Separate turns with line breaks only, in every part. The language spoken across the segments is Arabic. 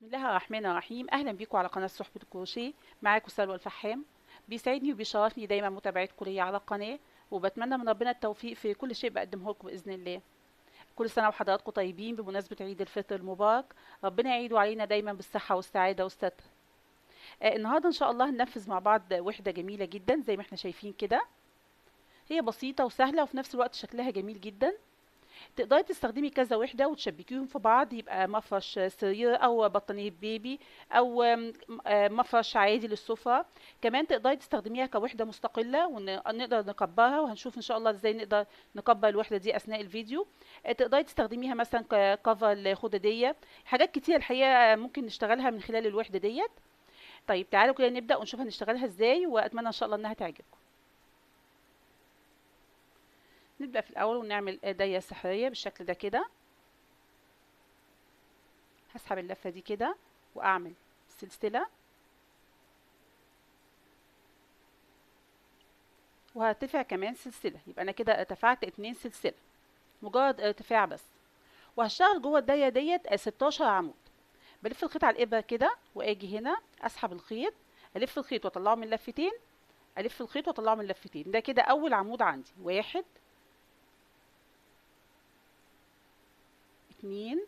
بسم الله الرحمن الرحيم. اهلا بيكم على قناه صحبه الكروشيه. معاكم سلوى الفحام. بيسعدني وبيشرفني دايما متابعتكم ليا على القناه، وبتمنى من ربنا التوفيق في كل شيء بقدمه لكم باذن الله. كل سنه وحضراتكم طيبين بمناسبه عيد الفطر المبارك. ربنا يعيده علينا دايما بالصحه والسعاده والستر. النهارده ان شاء الله هننفذ مع بعض وحده جميله جدا زي ما احنا شايفين كده. هي بسيطه وسهله وفي نفس الوقت شكلها جميل جدا. تقدري تستخدمي كذا وحدة وتشبكيهم في بعض، يبقى مفرش سرير أو بطانية بيبي أو مفرش عادي للسفرة. كمان تقدري تستخدميها كوحدة مستقلة ونقدر نكبرها، وهنشوف إن شاء الله إزاي نقدر نكبر الوحدة دي أثناء الفيديو. تقدري تستخدميها مثلا ككفر خدادية. حاجات كتير الحقيقة ممكن نشتغلها من خلال الوحدة ديت. طيب تعالوا كده نبدأ ونشوف هنشتغلها إزاي، وأتمنى إن شاء الله إنها تعجبكم. نبدأ في الأول ونعمل دايرة سحرية بالشكل ده كده. هسحب اللفة دي كده واعمل سلسلة، وهرتفع كمان سلسلة، يبقى انا كده ارتفعت 2 سلسلة، مجرد ارتفاع بس. وهشتغل جوه الدايرة ديت 16 عمود. بلف الخيط على الابرة كده واجي هنا اسحب الخيط، الف الخيط واطلعه من لفتين، الف الخيط واطلعه من لفتين. ده كده اول عمود عندي. 1 2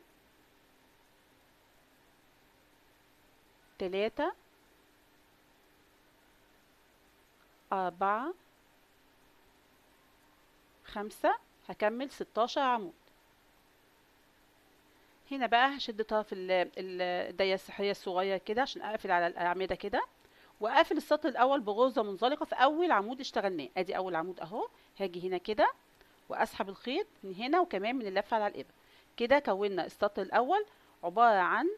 3 4 5. هكمل 16 عمود. هنا بقى هشد طرف الدايره السحريه الصغير كده عشان اقفل على الاعمده كده، واقفل السطر الاول بغرزه منزلقه في اول عمود اشتغلناه. ادي اول عمود اهو. هاجي هنا كده واسحب الخيط من هنا وكمان من اللفه على الابره. كده كونا السطر الاول عباره عن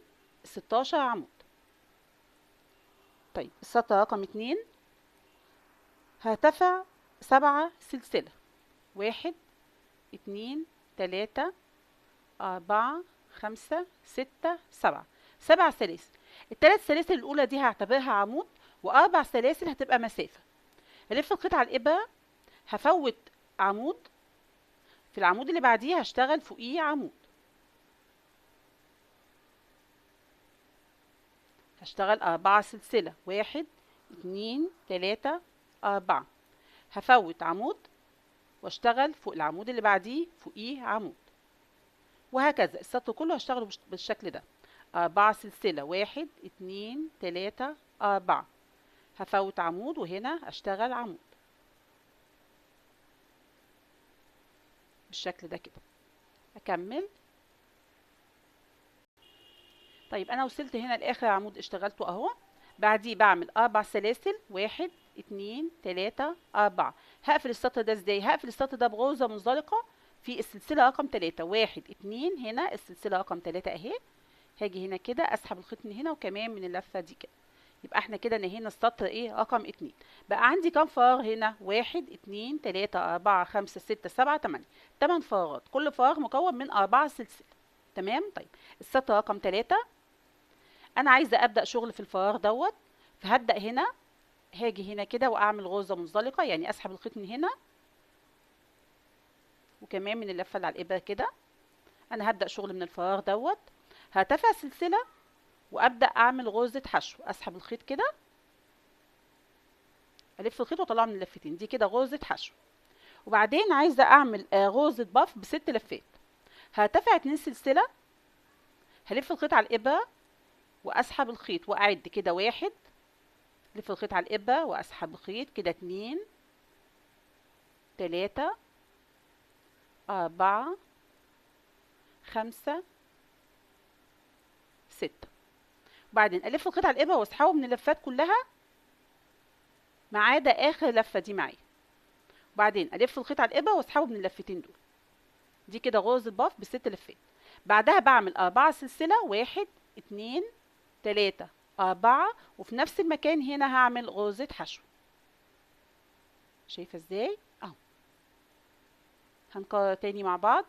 16 عمود. طيب السطر رقم 2 هرتفع 7 سلسله. 1 2 3 4 5 6 7. 7 سلاسل. الثلاث سلاسل الأولى دي هعتبرها عمود، وأربع سلاسل هتبقى مسافة. هلف الخيط على الإبرة، هفوت عمود، في العمود اللي بعديه هشتغل فوقيه عمود. هشتغل 4 سلسلة. 1 2 3 4. هفوت عمود واشتغل فوق العمود اللي بعديه فوقيه عمود، وهكذا السطر كله هشتغله بالشكل ده. 4 سلسلة. 1 2 3 4. هفوت عمود وهنا اشتغل عمود بالشكل ده كده. اكمل. طيب انا وصلت هنا لاخر عمود اشتغلته اهو. بعديه بعمل 4 سلاسل. 1 2 3 4. هقفل السطر ده ازاي؟ هقفل السطر ده بغرزة منزلقة في السلسلة رقم 3. 1 2 هنا السلسلة رقم 3 اهي. هاجي هنا كده اسحب الخيط من هنا وكمان من اللفة دي كده. يبقى احنا كده نهينا السطر رقم 2. بقى عندي كام فراغ هنا؟ 1 2 3 4 5 6 7 8. 8 فراغات، كل فراغ مكون من 4 سلسلة. تمام. طيب السطر رقم 3 انا عايزة ابدأ شغل في الفراغ دوت، فهبدأ هنا. هاجي هنا كده واعمل غرزة منزلقة، يعني اسحب الخيط من هنا وكمان من اللفة اللي على الابرة كده. انا هبدأ شغل من الفراغ دوت، هرتفع سلسلة وابدأ اعمل غرزة حشو. اسحب الخيط كده، الف الخيط واطلعه من اللفتين. دي كده غرزة حشو. وبعدين عايزة اعمل غرزة بف ب6 لفات. هرتفع 2 سلسلة، هلف الخيط على الابرة واسحب الخيط واعد كده. 1. لف الخيط على الابرة واسحب الخيط كده. 2 3 4 5 6. وبعدين الف الخيط على الابرة واسحبه من اللفات كلها ما عدا اخر لفة دي معايا. وبعدين الف الخيط على الابرة واسحبه من اللفتين دول. دي كده غرزة بف ب6 لفات. بعدها بعمل 4 سلسلة. 1 2 3 4. وفي نفس المكان هنا هعمل غرزة حشو. شايفة ازاي؟ اهو. هنكرر تاني مع بعض.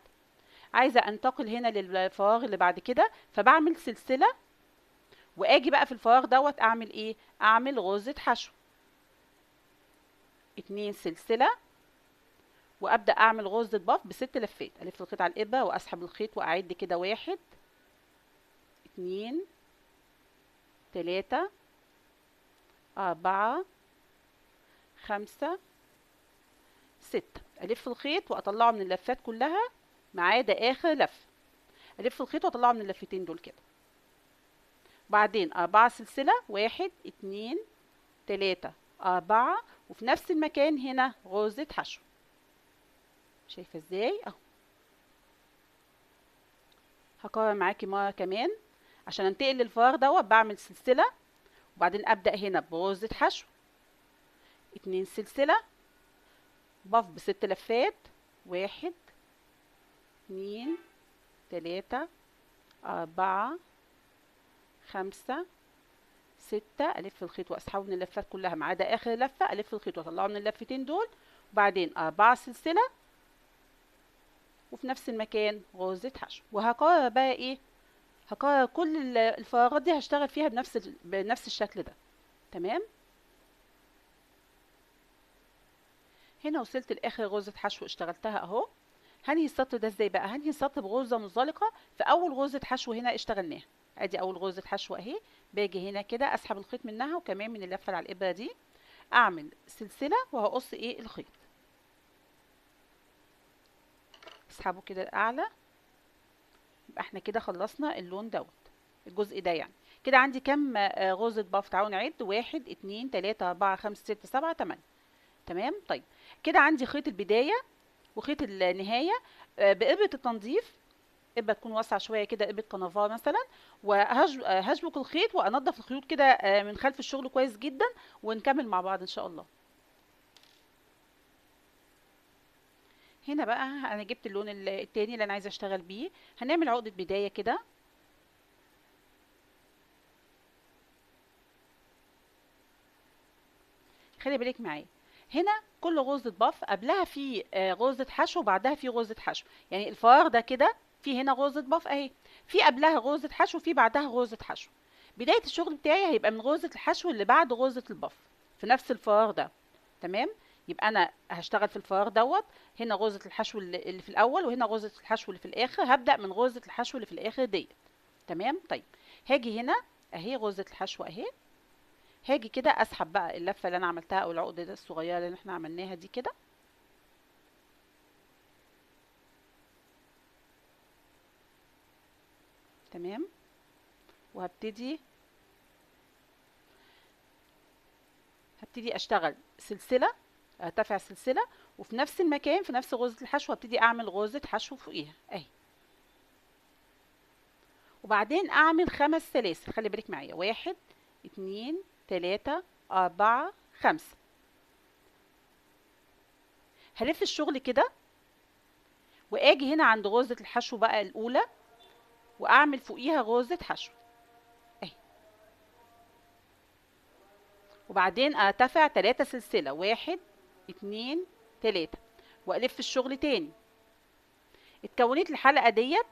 عايزة انتقل هنا للفراغ اللي بعد كده، فبعمل سلسلة واجي بقى في الفراغ دوت اعمل اعمل غرزة حشو. 2 سلسلة وابدأ اعمل غرزة بف ب6 لفات. الف الخيط على الابرة واسحب الخيط واعد كده. 1 2 3 4 5 6. الف الخيط واطلعه من اللفات كلها ما عدا اخر لف. الف الخيط واطلعه من اللفتين دول كده. بعدين 4 سلسله، 1 2 3 4، وفي نفس المكان هنا غرزه حشو. شايفه ازاي؟ اهو. هكرر معاكي مره كمان. عشان انتقل للفراغ دوت بعمل سلسله، وبعدين ابدا هنا بغرزه حشو، 2 سلسله، بقف ب6 لفات، 1 2 3 4 5 6. الف الخيط واسحبه من اللفات كلها ما عدا اخر لفه، الف الخيط واطلعه من اللفتين دول، وبعدين 4 سلسله، وفي نفس المكان غرزه حشو. وهكرر بقى ايه، هكرر كل الفراغات دي هشتغل فيها بنفس الشكل ده. تمام. هنا وصلت لاخر غرزه حشو اشتغلتها اهو. هنهي السطر ده ازاي بقى؟ هنهي السطر بغرزه منزلقه في اول غرزه حشو هنا اشتغلناها. ادي اول غرزه حشو اهي. باجي هنا كده اسحب الخيط منها وكمان من اللفه اللي على الابره دي، اعمل سلسله وهقص ايه الخيط. اسحبه كده الاعلى. يبقى احنا كده خلصنا اللون دوت، الجزء ده يعني. كده عندي كام غرزه باف؟ تعالوا نعد: 1 2 3 4 5 6 7 8. تمام. طيب كده عندي خيط البدايه وخيط النهايه. بإبرة التنظيف، ابقى تكون واسعه شويه كده، ابره كنفار مثلا، وهشبك الخيط وانضف الخيوط كده من خلف الشغل كويس جدا، ونكمل مع بعض ان شاء الله. هنا بقى انا جبت اللون التاني اللي انا عايزه اشتغل بيه. هنعمل عقده بدايه كده. خلي بالك معايا، هنا كل غرزه باف قبلها في غرزه حشو وبعدها في غرزه حشو. يعني الفراغ ده كده في هنا غرزه باف اهي، في قبلها غرزه حشو وفي بعدها غرزه حشو. بدايه الشغل بتاعي هيبقى من غرزه الحشو اللي بعد غرزه الباف في نفس الفراغ ده. تمام. يبقى انا هشتغل في الفراغ دوت. هنا غرزه الحشو اللي في الاول، وهنا غرزه الحشو اللي في الاخر. هبدا من غرزه الحشو اللي في الاخر ديت. تمام. طيب هاجي هنا اهي غرزه الحشو اهي. هاجي كده اسحب بقى اللفه اللي انا عملتها او العقده الصغيره اللي احنا عملناها دي كده. تمام. وهبتدي اشتغل سلسله، ارتفع سلسله، وفي نفس المكان في نفس غرزه الحشو هبتدي اعمل غرزه حشو فوقيها اهي. وبعدين اعمل 5 سلاسل. خلي بالك معايا: 1 2 3 4 5. هلف الشغل كده، واجي هنا عند غرزه الحشو بقى الاولى، واعمل فوقيها غرزه حشو اهي. وبعدين ارتفع 3 سلسله: 1 2 3، والف الشغل تاني. اتكونت الحلقه ديت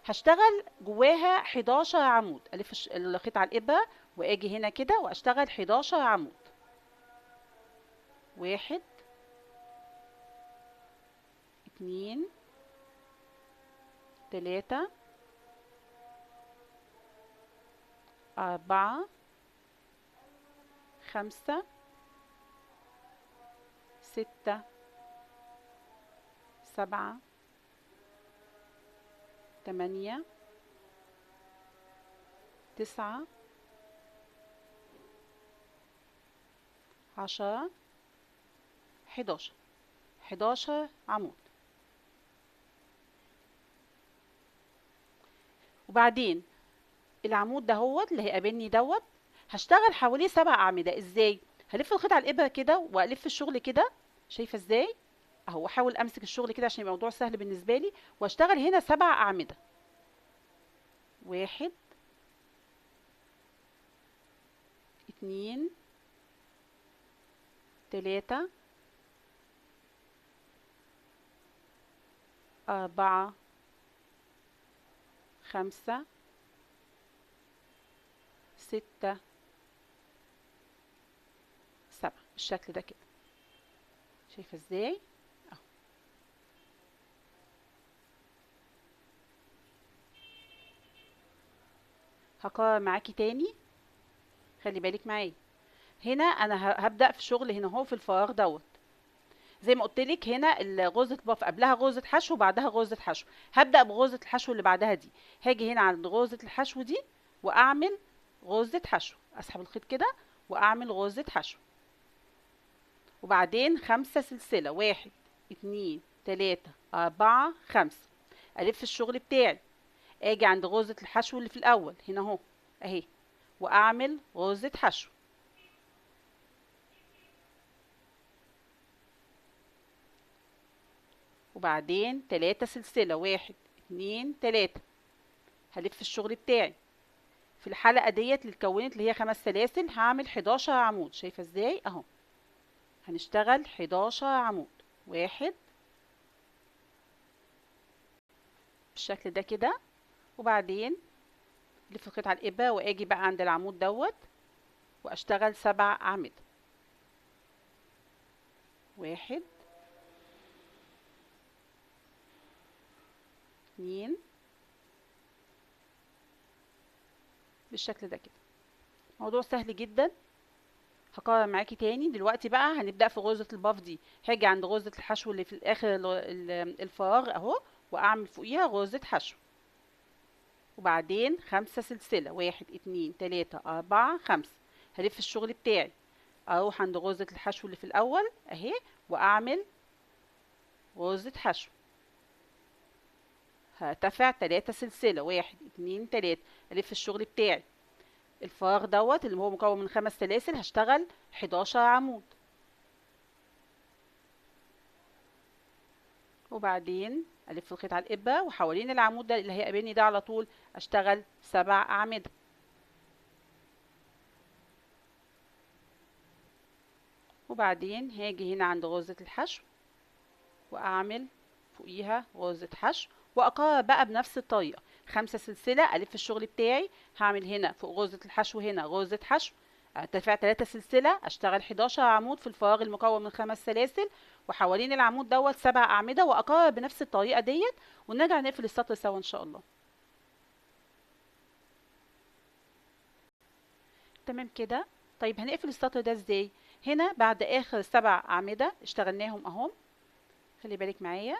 هشتغل جواها 11 عمود. الف الخيط على الابره واجي هنا كده واشتغل 11 عمود: 1 2 3 4 5 6 7 8 9 10 11. 11 عمود. وبعدين العمود ده هو اللي هيقابلني دوت هشتغل حواليه 7 اعمده. ازاي؟ هلف الخيط على الابره كده والف الشغل كده. شايفه ازاي؟ اهو احاول امسك الشغل كده عشان يبقى الموضوع سهل بالنسبه لي، واشتغل هنا 7 اعمده: 1 2 3 4 5 6 7. بالشكل ده كده. شايفه ازاي؟ اهو. هكرر معاكي تاني. خلي بالك معايا. هنا انا هبدأ في شغل هنا اهو في الفراغ دوت. زي ما قلت لك هنا غرزة الباف قبلها غرزة حشو وبعدها غرزة حشو. هبدأ بغرزة الحشو اللي بعدها دي. هاجي هنا عند غرزة الحشو دي واعمل غرزة حشو، اسحب الخيط كده واعمل غرزة حشو، وبعدين 5 سلسلة، 1 2 3 4 5. الف الشغل بتاعي، اجي عند غرزة الحشو اللي في الاول هنا اهو اهي، واعمل غرزة حشو، وبعدين 3 سلسلة، 1 2 3. هلف الشغل بتاعي. في الحلقة ديت اللي اتكونت اللي هي 5 سلاسل هعمل 11 عمود. شايفة ازاي اهو؟ هنشتغل 11 عمود. 1 بالشكل ده كده، وبعدين لف الخيط على الإبرة واجي بقى عند العمود دوت واشتغل 7 أعمدة. 1 2 بالشكل ده كده. موضوع سهل جدا. هكرر معاكي تاني. دلوقتي بقى هنبدأ في غرزة الباف دي. هاجي عند غرزة الحشو اللي في الآخر الفراغ اهو، واعمل فوقيها غرزة حشو، وبعدين 5 سلسلة، 1 2 3 4 5. هلف الشغل بتاعي، اروح عند غرزة الحشو اللي في الأول اهي واعمل غرزة حشو، هرتفع 3 سلسلة، 1 2 3. الف الشغل بتاعي. الفراغ دوت اللي هو مكون من 5 سلاسل هشتغل 11 عمود، وبعدين الف الخيط على الابره وحوالين العمود ده اللي هيقابلني ده على طول اشتغل 7 اعمده، وبعدين هاجي هنا عند غرزة الحشو واعمل فوقيها غرزة حشو، واكرر بقى بنفس الطريقة. 5 سلسلة، الف الشغل بتاعي، هعمل هنا فوق غرزة الحشو هنا غرزة حشو، ارتفع 3 سلسلة، اشتغل 11 عمود في الفراغ المكون من 5 سلاسل، وحوالين العمود دوت 7 اعمدة، واكرر بنفس الطريقة ديت، ونرجع نقفل السطر سوا ان شاء الله. تمام كده. طيب هنقفل السطر ده ازاي؟ هنا بعد اخر 7 اعمدة اشتغلناهم اهم، خلي بالك معايا.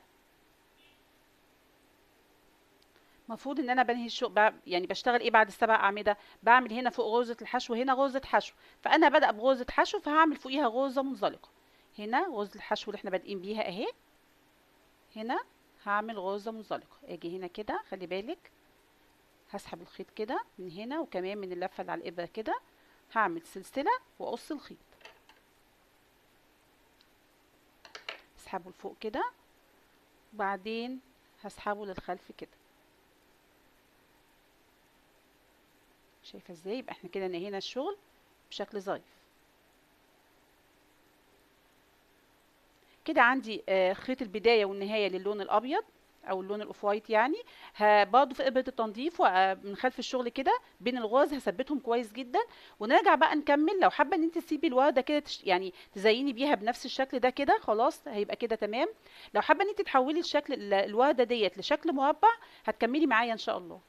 المفروض ان انا بنهي الشغل يعني بشتغل ايه بعد السبع اعمده؟ بعمل هنا فوق غرزه الحشو هنا غرزه حشو، فانا بادئه بغرزه حشو فهعمل فوقيها غرزه منزلقه. هنا غرزه الحشو اللي احنا بادئين بيها اهي، هنا هعمل غرزه منزلقه. اجي هنا كده، خلي بالك، هسحب الخيط كده من هنا وكمان من اللفه اللي على الابره كده، هعمل سلسله واقص الخيط، اسحبه لفوق كده، وبعدين هسحبه للخلف كده. شايفه ازاي؟ يبقى احنا كده نهينا الشغل بشكل ظريف. كده عندي خيط البدايه والنهايه للون الابيض او اللون الاوف وايت يعني. برضه في ابره التنظيف ومن خلف الشغل كده بين الغرز هثبتهم كويس جدا، ونرجع بقى نكمل. لو حابه ان انت تسيبي الورده كده يعني تزيني بيها بنفس الشكل ده كده، خلاص هيبقى كده تمام. لو حابه ان انت تحولي الشكل الورده ديت لشكل مربع هتكملي معايا ان شاء الله.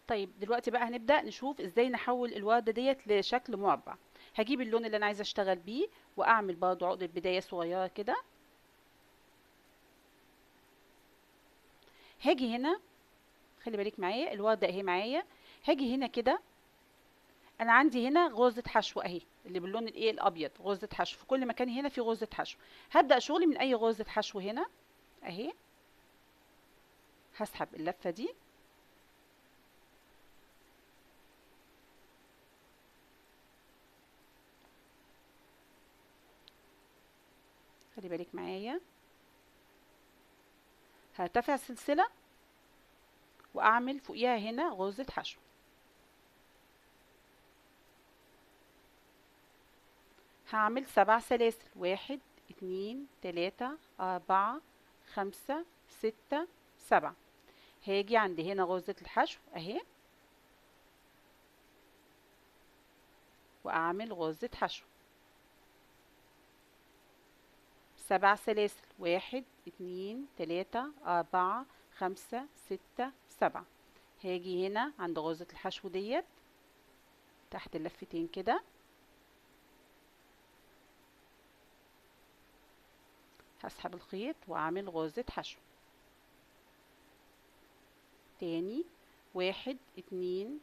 طيب دلوقتي بقى هنبدأ نشوف ازاي نحول الوردة ديت لشكل مربع. هجيب اللون اللي انا عايزة اشتغل بيه واعمل برضو عقدة بداية صغيرة كده. هاجي هنا، خلي بالك معايا، الوردة اهي معايا. هاجي هنا كده، انا عندي هنا غرزة حشو اهي اللي باللون الايه الابيض، غرزة حشو في كل مكان هنا في غرزة حشو. هبدأ شغلي من اي غرزة حشو هنا اهي، هسحب اللفة دي، خلي بالك معايا، هرتفع سلسلة واعمل فوقيها هنا غرزة حشو، هعمل 7 سلاسل، 1 2 3 4 5 6 7. هاجي عند هنا غرزة الحشو اهي واعمل غرزة حشو، 7 سلاسل، 1 2 3 4 5 6 7. هاجي هنا عند غرزة الحشو ديت تحت اللفتين كده هسحب الخيط واعمل غرزة حشو. تاني 1 2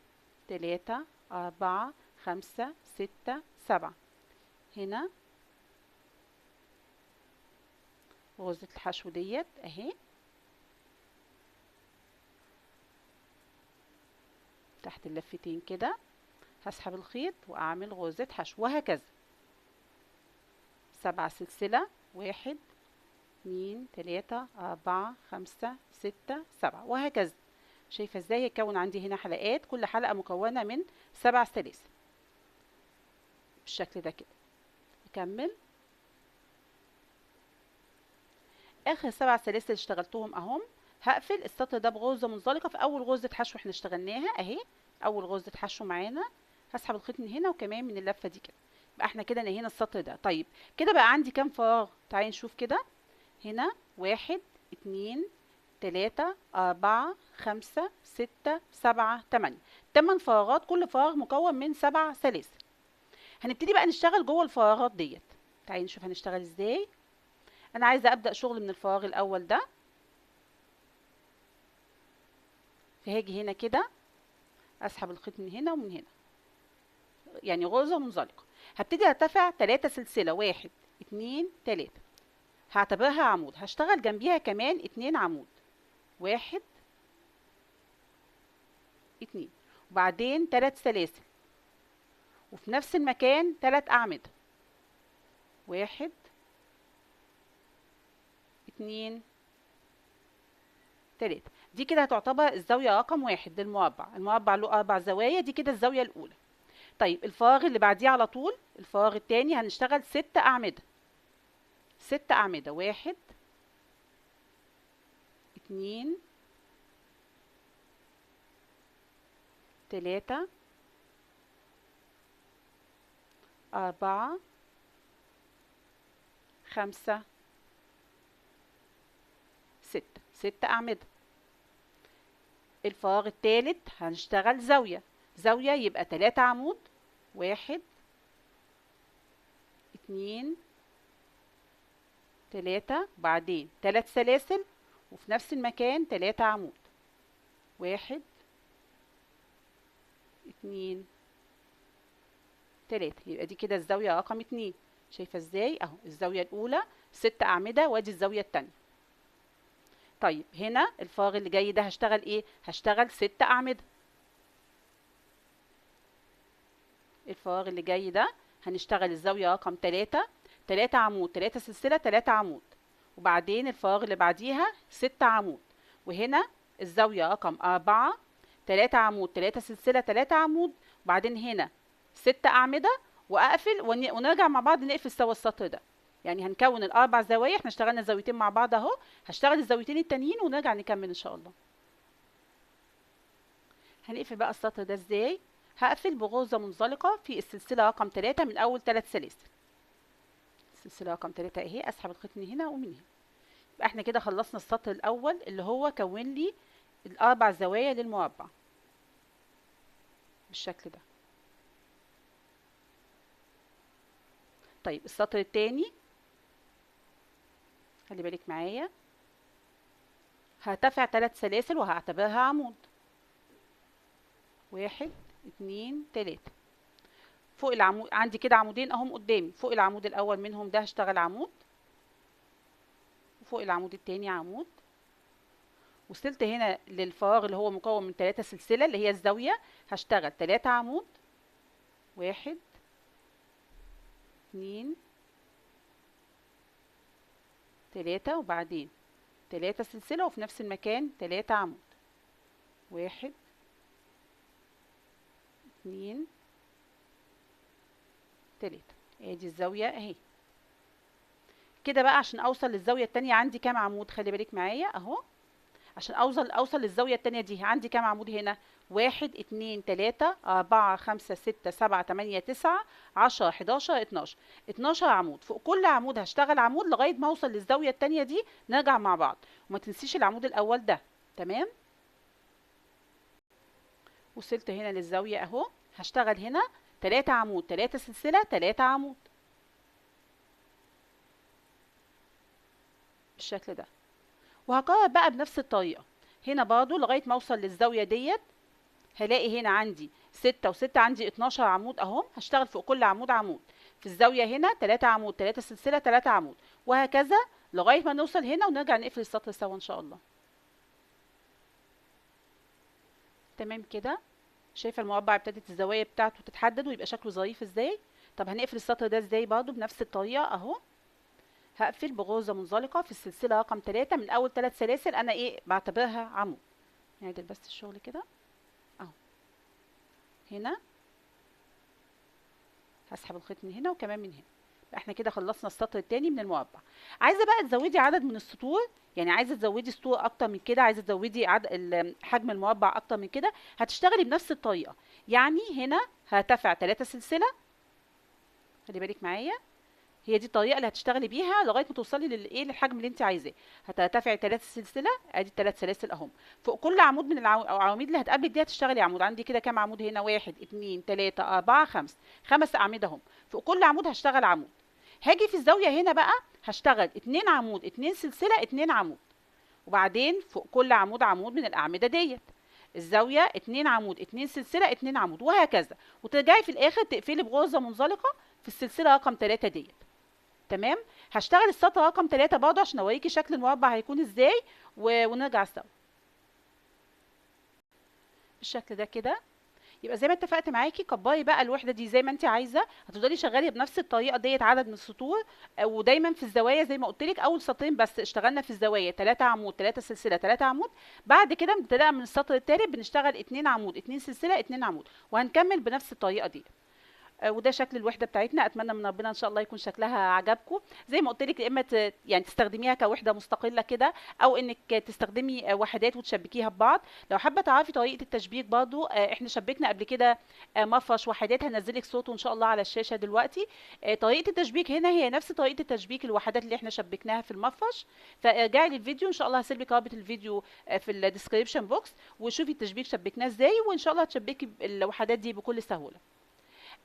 3 4 5 6 7. هنا غرزة الحشو ديت اهي تحت اللفتين كده هسحب الخيط واعمل غرزة حشو، وهكذا 7 سلسلة 1 2 3 4 5 6 7 وهكذا. شايفة ازاي هيكون عندي هنا حلقات، كل حلقة مكونة من 7 سلاسل بالشكل ده كده. اكمل اخر 7 سلاسل اشتغلتهم اهم. هقفل السطر ده بغرزة منزلقة في اول غرزة حشو احنا اشتغلناها اهي، اول غرزة حشو معانا. هسحب الخيط من هنا وكمان من اللفة دي كده، يبقى احنا كده نهينا السطر ده. طيب كده بقى عندي كام فراغ؟ تعالي نشوف كده. هنا 1 2 3 4 5 6 7 8. 8 فراغات، كل فراغ مكون من 7 سلاسل. هنبتدي بقى نشتغل جوه الفراغات ديت. تعالي نشوف هنشتغل ازاي. انا عايزه ابدا شغل من الفراغ الاول ده، فهاجي هنا كده اسحب الخيط من هنا ومن هنا، يعني غرزه منزلقه. هبتدي ارتفع 3 سلسله 1 2 3، هعتبرها عمود. هشتغل جنبيها كمان 2 عمود 1 2، وبعدين 3 سلاسل وفي نفس المكان 3 اعمده 1 2 3. دي كده هتعتبر الزاويه رقم 1 للمربع. المربع له 4 زوايا، دي كده الزاويه الاولى. طيب الفراغ اللي بعديه على طول الفراغ التاني هنشتغل 6 اعمده 6 اعمده 1 2 3 4 5 6. 6 اعمده. الفراغ التالت هنشتغل زاويه زاويه، يبقى 3 عمود 1 2 3، بعدين 3 سلاسل وفي نفس المكان 3 عمود 1 2 3. يبقى دي كده الزاويه رقم 2. شايفه ازاي اهو الزاويه الاولى 6 اعمده وادي الزاويه الثانيه. طيب هنا الفراغ اللي جاي ده هشتغل ايه؟ هشتغل 6 اعمده. الفراغ اللي جاي ده هنشتغل الزاويه رقم 3 3 عمود 3 سلسله 3 عمود، وبعدين الفراغ اللي بعديها 6 عمود، وهنا الزاويه رقم 4 3 عمود 3 سلسله 3 عمود، وبعدين هنا 6 اعمده، واقفل ونرجع مع بعض نقفل سوا السطر ده. يعني هنكون الاربع زوايا، احنا اشتغلنا زاويتين مع بعض اهو، هشتغل الزاويتين التانيين ونرجع نكمل ان شاء الله. هنقفل بقى السطر ده ازاي؟ هقفل بغرزه منزلقه في السلسله رقم 3 من اول 3 سلاسل. السلسله رقم 3 اهي، اسحب الخيط من هنا ومن هنا. يبقى احنا كده خلصنا السطر الاول اللي هو كون لي الاربع زوايا للمربع بالشكل ده. طيب السطر التاني خلي بالك معايا، هرتفع 3 سلاسل وهعتبرها عمود 1 2 3. فوق العمود عندي كده عمودين اهم قدامي، فوق العمود الاول منهم ده هشتغل عمود، وفوق العمود التاني عمود. وصلت هنا للفراغ اللي هو مكون من 3 سلسله اللي هي الزاويه، هشتغل 3 عمود 1 2 3، وبعدين 3 سلسله وفي نفس المكان 3 عمود 1 2 3. ادي الزاويه اهي. كده بقى عشان اوصل للزاويه التانيه عندي كام عمود؟ خلي بالك معايا اهو، عشان اوصل للزاويه التانيه دي عندي كام عمود هنا؟ 1 2 3 4 5 6 7 8 9 10 11 12. 12 عمود. فوق كل عمود هشتغل عمود لغايه ما اوصل للزاويه التانيه دي. نرجع مع بعض وما تنسيش العمود الاول ده. تمام. وصلت هنا للزاويه اهو، هشتغل هنا 3 عمود 3 سلسله 3 عمود بالشكل ده. وهكرر بقى بنفس الطريقه هنا برضو لغايه ما اوصل للزاويه ديت. هلاقي هنا عندي 6 و6 عندي 12 عمود اهم. هشتغل فوق كل عمود عمود. في الزاويه هنا 3 عمود 3 سلسله 3 عمود، وهكذا لغايه ما نوصل هنا ونرجع نقفل السطر سوا ان شاء الله. تمام كده. شايفه المربع ابتدت الزوايا بتاعته تتحدد ويبقى شكله ظريف ازاي. طب هنقفل السطر ده ازاي؟ برضو بنفس الطريقه اهو. هقفل بغرزه منزلقه في السلسله رقم 3 من اول 3 سلاسل انا بعتبرها عمود. نعدل بس الشغل كده اهو. هنا هسحب الخيط من هنا وكمان من هنا. احنا كده خلصنا السطر التاني من المربع. عايزه بقى تزودي عدد من السطور، يعني عايزه تزودي سطور اكتر من كده، عايزه تزودي حجم المربع اكتر من كده، هتشتغلي بنفس الطريقه. يعني هنا هرتفع 3 سلسله. خلي بالك معايا، هي دي الطريقه اللي هتشتغلي بيها لغايه ما توصلي للحجم اللي انت عايزاه. هترتفعي 3 سلسله، ادي 3 سلاسل اهم. فوق كل عمود من العواميد اللي هتقابلك دي هتشتغلي عمود. عندي كده كام عمود هنا؟ 1 2 3 4 5. 5 اعمده اهم. فوق كل عمود هشتغل عمود. هاجي في الزاويه هنا بقى هشتغل 2 عمود 2 سلسله 2 عمود، وبعدين فوق كل عمود عمود من الاعمده ديت. الزاويه 2 عمود 2 سلسله 2 عمود، وهكذا. وترجعي في الاخر تقفلي بغرزه منزلقه في السلسله رقم 3 ديت. تمام. هشتغل السطر رقم 3 برضه عشان اوريكي شكل المربع هيكون ازاي ونرجع سوا بالشكل ده كده. يبقى زي ما اتفقت معاكي، كبري بقى الوحده دي زي ما انت عايزه. هتفضلي شغالي بنفس الطريقه ديت عدد من السطور، ودايما في الزوايا زي ما قلت لك اول سطرين بس اشتغلنا في الزوايا 3 عمود 3 سلسله 3 عمود. بعد كده ابتداء من السطر الثالث بنشتغل 2 عمود 2 سلسله 2 عمود، وهنكمل بنفس الطريقه دي. وده شكل الوحده بتاعتنا. اتمنى من ربنا ان شاء الله يكون شكلها عجبكم. زي ما قلت لك، يا اما يعني تستخدميها كوحده مستقله كده، او انك تستخدمي وحدات وتشبكيها ببعض. لو حابه تعرفي طريقه التشبيك برضو، احنا شبكنا قبل كده مفرش وحدات، هنزلك صوته ان شاء الله على الشاشه دلوقتي. طريقه التشبيك هنا هي نفس طريقه التشبيك الوحدات اللي احنا شبكناها في المفرش. فارجعي للفيديو ان شاء الله، هسيب لك رابط الفيديو في الديسكريبشن بوكس، وشوفي التشبيك شبكناه ازاي، وان شاء الله هتشبكي الوحدات دي بكل سهوله.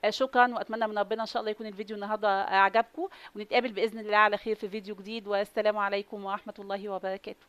شكرا، واتمنى من ربنا ان شاء الله يكون الفيديو النهارده عجبكم، ونتقابل باذن الله على خير في فيديو جديد، والسلام عليكم ورحمه الله وبركاته.